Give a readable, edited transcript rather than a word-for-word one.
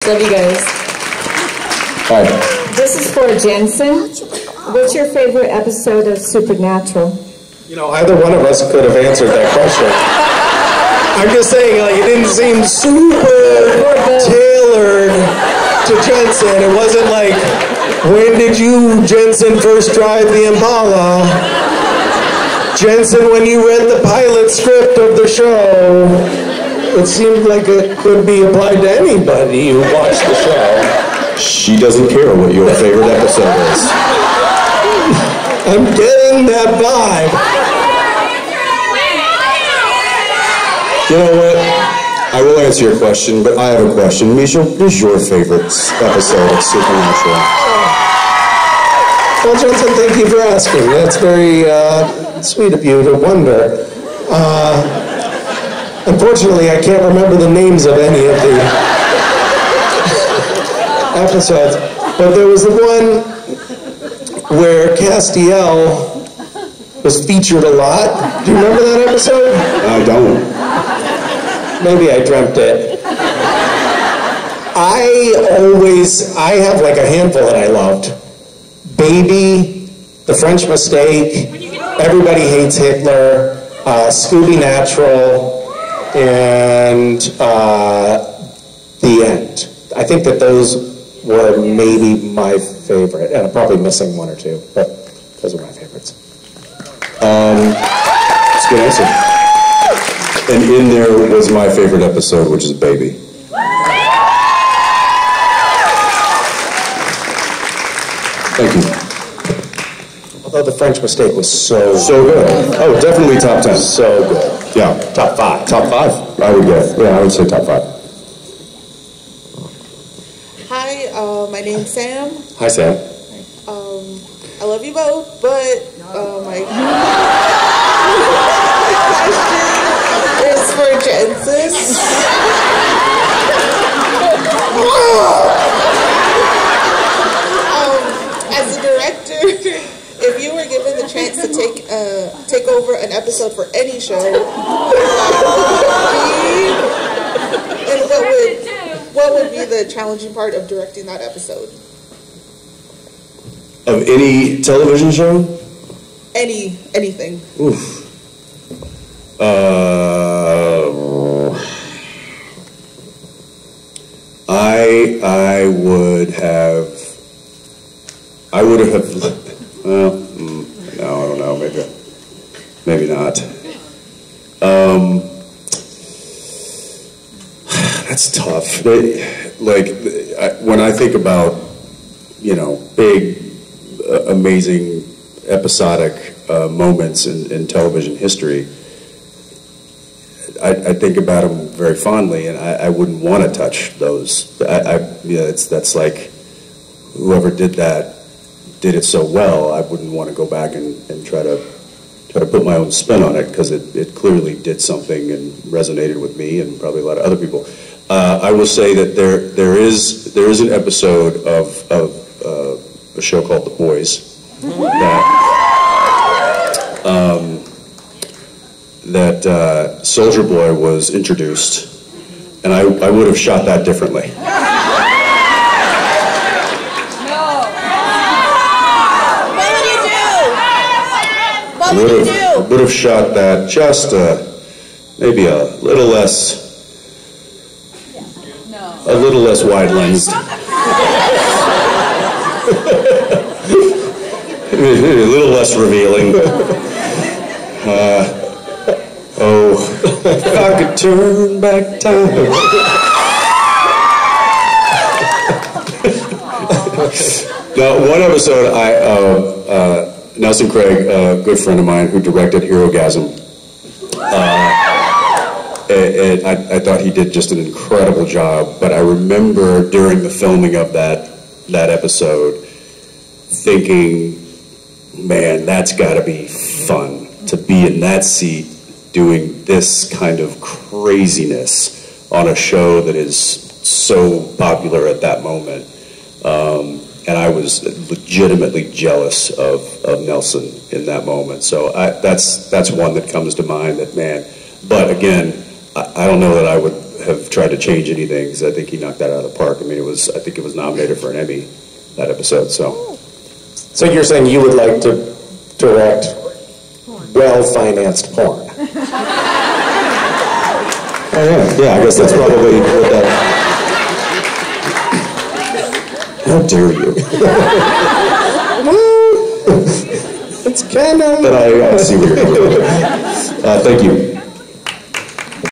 Love you guys. Hi. This is for Jensen. What's your favorite episode of Supernatural? You know, either one of us could have answered that question. I'm just saying, like, it didn't seem super tailored to Jensen. It wasn't like, when did you, Jensen, first drive the Impala? Jensen, when you read the pilot script of the show. It seemed like it could be applied to anybody who watched the show. She doesn't care what your favorite episode is. I'm getting that vibe. You know what? I will answer your question, but I have a question. Misha, what is your favorite episode of Supernatural? Well, Jensen, thank you for asking. That's very sweet of you to wonder. Unfortunately, I can't remember the names of any of the episodes, but there was the one where Castiel was featured a lot. Do you remember that episode? I don't. Maybe I dreamt it. I have like a handful that I loved. Baby, The French Mistake, Everybody Hates Hitler, Scooby Natural, and The End. I think that those were maybe my favorite, and I'm probably missing one or two, but those are my favorites. That's a good answer. And in there was my favorite episode, which is Baby. Thank you. Although The French Mistake was so good. Oh, definitely top 10. So good. Yeah. Top 5. Top 5, I would guess. Yeah, I would say top 5. Hi, my name's Sam. Hi, Sam. I love you both, but my question is for Jensen. As a director, if you were given the chance to take over an episode for any show, and what would be the challenging part of directing that episode? Of any television show? Anything. Oof. I would have, well, no, I don't know, maybe not. That's tough. When I think about, big, amazing, episodic moments in television history, I think about them very fondly, and I wouldn't want to touch those. That's like, whoever did that did it so well. I wouldn't want to go back and try to put my own spin on it, because it clearly did something and resonated with me and probably a lot of other people. I will say that there is an episode of a show called The Boys that Soldier Boy was introduced, and I would have shot that differently. Would have shot that just maybe a little less wide lensed. A little less revealing. If I could turn back time. Now, one episode Nelson Craig, a good friend of mine who directed Herogasm, and I thought he did just an incredible job, but I remember during the filming of that episode thinking, man, that's got to be fun to be in that seat doing this kind of craziness on a show that is so popular at that moment. And I was legitimately jealous of Nelson in that moment. So that's one that comes to mind, that man. But again, I don't know that I would have tried to change anything, because I think he knocked that out of the park. I mean, I think it was nominated for an Emmy, that episode. So you're saying you would like to direct well-financed porn? Yeah, I guess that's probably what that. How dare you? It's kind of. But I see where you're going. Thank you.